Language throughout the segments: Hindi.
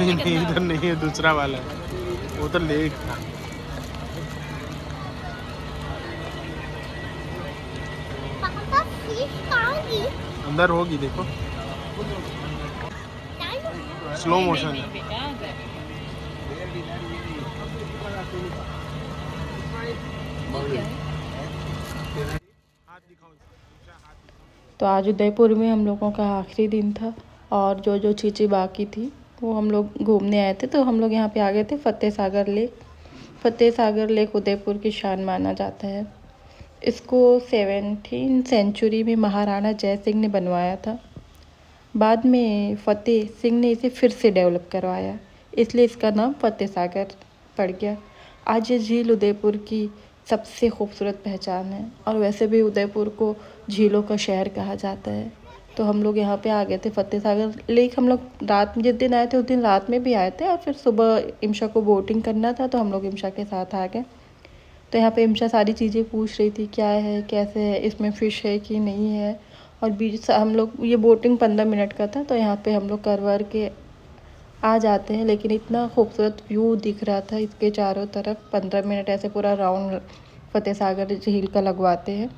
नहीं नहीं, इधर नहीं है, दूसरा वाला है, वो तो लेक था। अंदर होगी, देखो स्लो मोशन है। तो आज उदयपुर में हम लोगों का आखिरी दिन था और जो जो चीज़ें बाकी थी वो हम लोग घूमने आए थे। तो हम लोग यहाँ पे आ गए थे फतेह सागर लेक। फतेह सागर लेक उदयपुर की शान माना जाता है। इसको 17वीं सेंचुरी में महाराणा जय सिंह ने बनवाया था। बाद में फतेह सिंह ने इसे फिर से डेवलप करवाया, इसलिए इसका नाम फतेह सागर पड़ गया। आज ये झील उदयपुर की सबसे खूबसूरत पहचान है और वैसे भी उदयपुर को झीलों का शहर कहा जाता है। तो हम लोग यहाँ पे आ गए थे फतेह सागर लेक। हम लोग रात में जिस दिन आए थे उस दिन रात में भी आए थे और फिर सुबह इम्शा को बोटिंग करना था तो हम लोग इम्शा के साथ आ गए। तो यहाँ पे इम्शा सारी चीज़ें पूछ रही थी, क्या है कैसे है, इसमें फ़िश है कि नहीं है। और बीच हम लोग ये बोटिंग 15 मिनट का था तो यहाँ पे हम लोग कर के आ जाते हैं। लेकिन इतना खूबसूरत व्यू दिख रहा था इसके चारों तरफ। 15 मिनट ऐसे पूरा राउंड फतेह सागर झील का लगवाते हैं।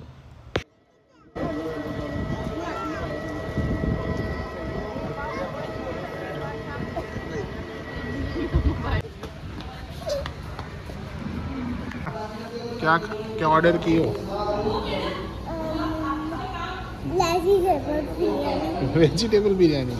क्या क्या ऑर्डर की हो? वेजिटेबल बिरयानी।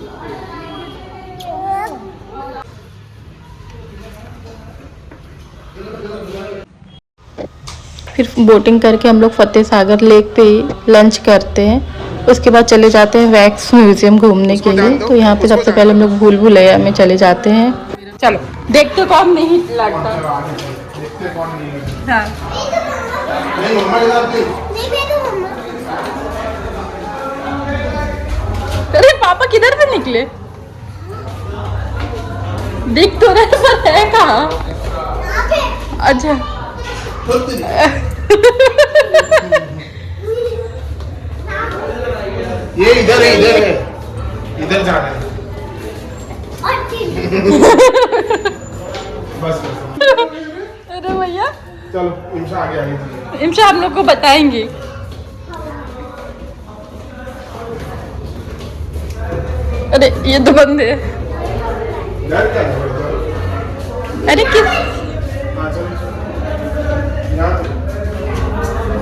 फिर बोटिंग करके हम लोग फतेह सागर लेक पे ही लंच करते हैं। उसके बाद चले जाते हैं वैक्स म्यूजियम घूमने के लिए। तो यहाँ पे सबसे पहले हम लोग भूल भुलैया में चले जाते हैं। चलो देखते कौन नहीं लगता। हाँ। अरे पापा किधर से निकले? दिख तो रहे पर है कहाँ? अच्छा ये इधर है, इधर है, इधर जाना है। बस अरे भैया चलो, इम्शा आगे आगे। इम्शा हम लोग को बताएंगे। अरे ये तो बंदे हैं। अरे किस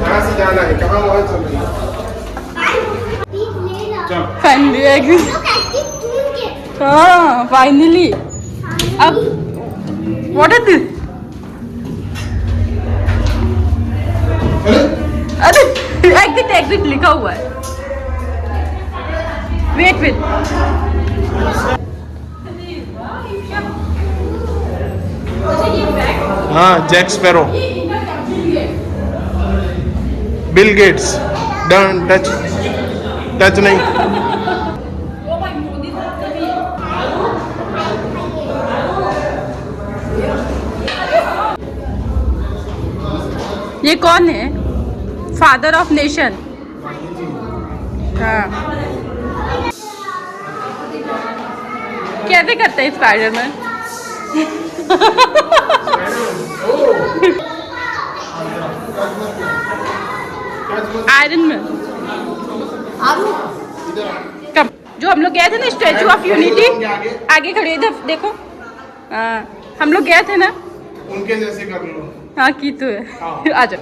यहाँ से जाना है, कहाँ वहाँ चल रही है। फाइनली हाँ फाइनली। अब व्हाट इज दिस? अरे एग्जिट लिखा हुआ है। वेट हाँ, Jack Sparrow, Bill Gates. Don't touch नहीं। ये कौन है? Father of nation. हाँ कैसे करते हैं स्पाइडरमैन? Iron man. कब जो हम लोग गए थे ना स्टैचू ऑफ यूनिटी, आगे खड़े इधर देखो। हम लोग गए थे ना, उनके जैसे कर लो। हाँ की तो है। आ जाओ।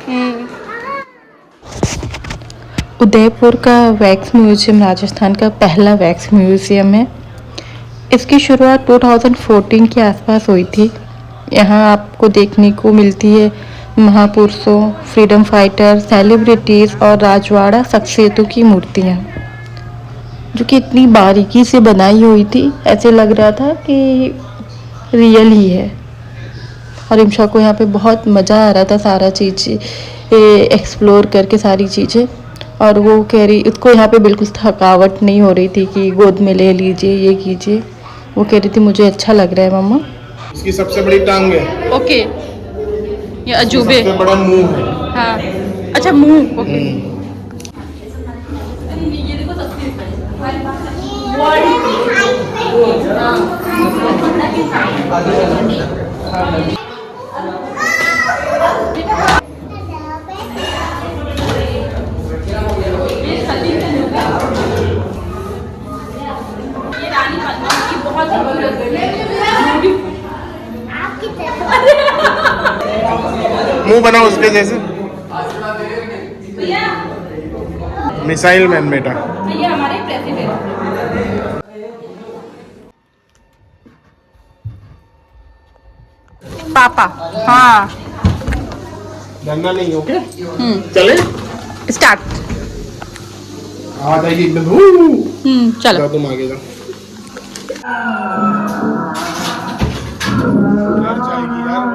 उदयपुर का वैक्स म्यूजियम राजस्थान का पहला वैक्स म्यूजियम है। इसकी शुरुआत 2014 के आसपास हुई थी। यहाँ आपको देखने को मिलती है महापुरुषों, फ्रीडम फाइटर, सेलिब्रिटीज़ और राजवाड़ा शख्सियतों की मूर्तियाँ, जो कि इतनी बारीकी से बनाई हुई थी, ऐसे लग रहा था कि रियल ही है। और इम्शा को यहाँ पे बहुत मज़ा आ रहा था सारा चीज़ एक्सप्लोर करके सारी चीज़ें। और वो कह रही, उसको यहाँ पे बिल्कुल थकावट नहीं हो रही थी कि गोद में ले लीजिए, ये कीजिए। वो कह रही थी मुझे अच्छा लग रहा है मम्मा। इसकी सबसे बड़ी टांग है। ओके, ये अजूबे। सबसे बड़ा मुंह है। हाँ अच्छा मुंह। ओके। ये देखो मुंह बना उसके जैसे। मिसाइल मैन बेटा। ये हमारे प्रेसिडेंट। पापा। हाँ। डरना नहीं, ओके? चले स्टार्ट। आवाज आएगी एकदम। चलो तुम आगे जाओ। डर जाएगी यार।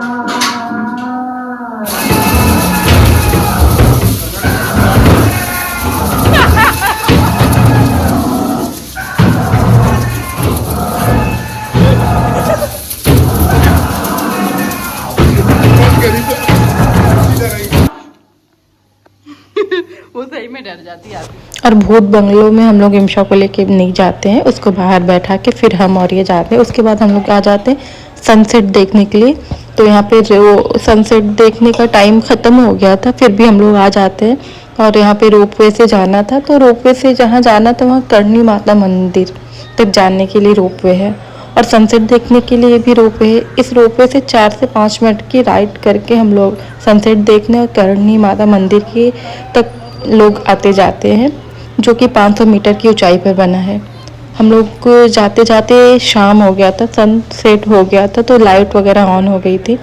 वो सही में डर जाती है। और भूत बंगलों में हम लोग इमशा को लेके नहीं जाते हैं, उसको बाहर बैठा के फिर हम और ये जाते हैं। उसके बाद हम लोग आ जाते हैं सनसेट देखने के लिए। तो यहाँ पे जो सनसेट देखने का टाइम ख़त्म हो गया था, फिर भी हम लोग आ जाते हैं। और यहाँ पे रोपवे से जाना था, तो रोपवे से जहाँ जाना था वहाँ करणी माता मंदिर तक जाने के लिए रोपवे है, और सनसेट देखने के लिए भी रोपवे है। इस रोपवे से 4 से 5 मिनट की राइड करके हम लोग सनसेट देखने और करणी माता मंदिर के तक लोग आते जाते हैं, जो कि 500 मीटर की ऊंचाई पर बना है। हम लोग को जाते जाते शाम हो गया था, सनसेट हो गया था, तो लाइट वगैरह ऑन हो गई थी।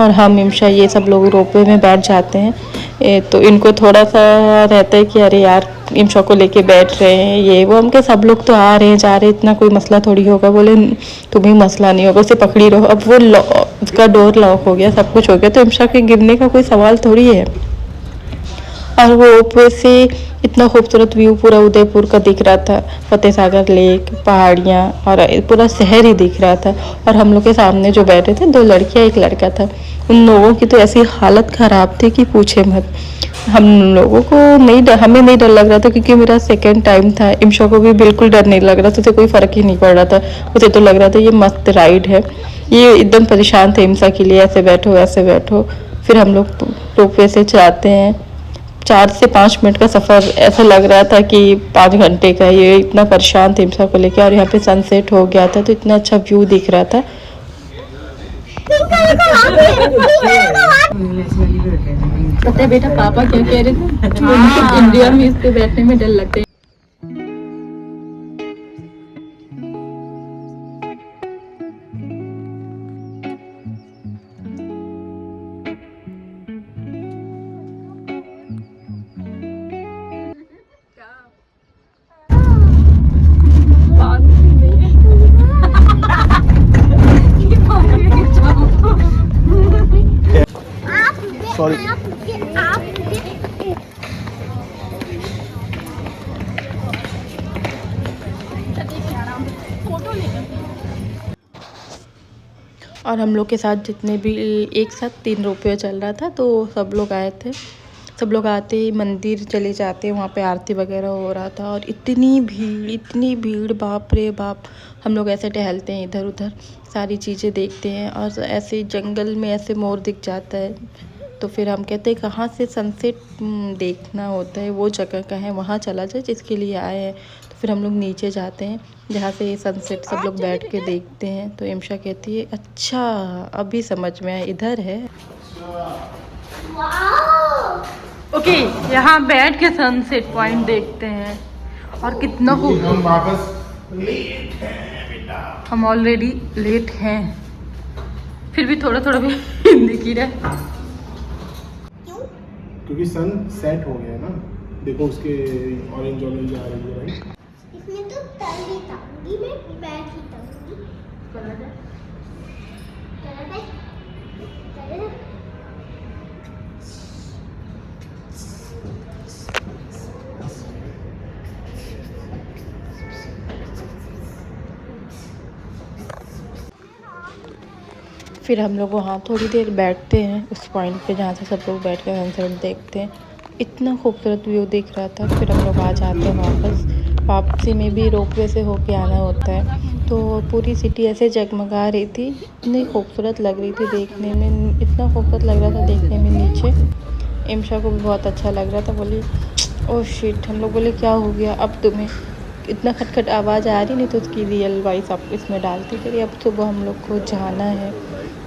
और हम इमशा ये सब लोग रोपवे में बैठ जाते हैं। तो इनको थोड़ा सा रहता है कि अरे यार इमशा को लेके बैठ रहे हैं, ये वो। हम के सब लोग तो आ रहे हैं जा रहे हैं, इतना कोई मसला थोड़ी होगा। बोले तुम्हें मसला नहीं होगा, उसे पकड़ी रहो। अब वो उसका डोर लॉक हो गया, सब कुछ हो गया, तो इमशा के गिरने का कोई सवाल थोड़ी है। और वो ऊपर से इतना खूबसूरत व्यू पूरा उदयपुर का दिख रहा था, फतेह सागर लेक, पहाड़ियाँ और पूरा शहर ही दिख रहा था। और हम लोग के सामने जो बैठे थे 2 लड़कियाँ 1 लड़का था, उन लोगों की तो ऐसी हालत ख़राब थी कि पूछे मत। हम लोगों को हमें नहीं डर लग रहा था, क्योंकि मेरा सेकंड टाइम था। इमशा को भी बिल्कुल डर नहीं लग रहा था, उसे कोई फ़र्क ही नहीं पड़ रहा था। उसे तो लग रहा था ये मस्त राइड है। ये एकदम परेशान थे इमशा के लिए, ऐसे बैठो ऐसे बैठो। फिर हम लोग रोपवे से जाते हैं। 4 से 5 मिनट का सफ़र ऐसा लग रहा था कि 5 घंटे का। ये इतना परेशान थे इमशा को लेकर। और यहाँ पे सनसेट हो गया था, तो इतना अच्छा व्यू दिख रहा था। पता है बेटा पापा क्या कह रहे थे? इंडिया में इस पे बैठने में डर लगता है। सॉरी। और हम लोग के साथ जितने भी एक साथ 3 रुपये चल रहा था, तो सब लोग आए थे। सब लोग आते ही मंदिर चले जाते, वहाँ पे आरती वगैरह हो रहा था। और इतनी भीड़, बाप रे बाप। हम लोग ऐसे टहलते हैं इधर उधर, सारी चीज़ें देखते हैं। और ऐसे जंगल में ऐसे मोर दिख जाता है, तो फिर हम कहते हैं कहाँ से सनसेट देखना होता है, वो जगह का है, वहाँ चला जाए जिसके लिए आए हैं। तो फिर हम लोग नीचे जाते हैं, जहाँ से सनसेट सब लोग बैठ के देखते हैं। तो इमशा कहती है अच्छा अभी समझ में आया, इधर है। ओके, यहाँ बैठ के सनसेट पॉइंट देखते हैं। और कितना खूब, हम वापस लेट हैं बेटा। हम ऑलरेडी लेट हैं, फिर भी थोड़ा थोड़ा भी दिख ही रहा है। क्योंकि सन सेट हो गया ना, देखो उसके ऑरेंज आ रही है। इसमें तो तली ताऊंगी, मैं बैठ ही ताऊंगी। फिर हम लोग वहाँ थोड़ी देर बैठते हैं उस पॉइंट पे जहाँ से सब लोग बैठ कर सनसेट देखते हैं। इतना खूबसूरत व्यू दिख रहा था। फिर हम लोग आ जाते हैं वापस। वापसी में भी रोपवे से होके आना होता है। तो पूरी सिटी ऐसे जगमगा रही थी, इतनी खूबसूरत लग रही थी देखने में, इतना खूबसूरत लग रहा था देखने में नीचे। इमशा को भी बहुत अच्छा लग रहा था, बोली ओह शिट। हम लोग बोले क्या हो गया अब तुम्हें, इतना खटखट आवाज़ आ रही, नहीं तो उसकी रियल वॉइस आप इसमें डालती। फिर अब सुबह हम लोग को जाना है।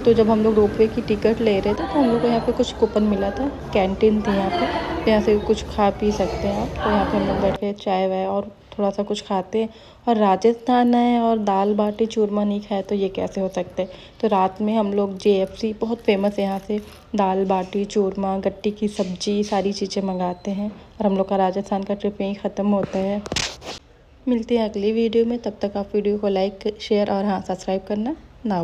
तो जब हम लोग रोपवे की टिकट ले रहे थे तो हम लोग को यहाँ पे कुछ कूपन मिला था, कैंटीन थी यहाँ पे, तो यहाँ से कुछ खा पी सकते हैं आप। तो यहाँ पे हम लोग बैठ के चाय वाय और थोड़ा सा कुछ खाते हैं। और राजस्थान है और दाल बाटी चूरमा नहीं खाए तो ये कैसे हो सकता है। तो रात में हम लोग JFC, बहुत फेमस है यहाँ से, दाल बाटी चूरमा, गट्टी की सब्जी, सारी चीज़ें मंगाते हैं। और हम लोग का राजस्थान का ट्रिप यहीं ख़त्म होता है। मिलते हैं अगली वीडियो में, तब तक आप वीडियो को लाइक शेयर और हाँ सब्सक्राइब करना ना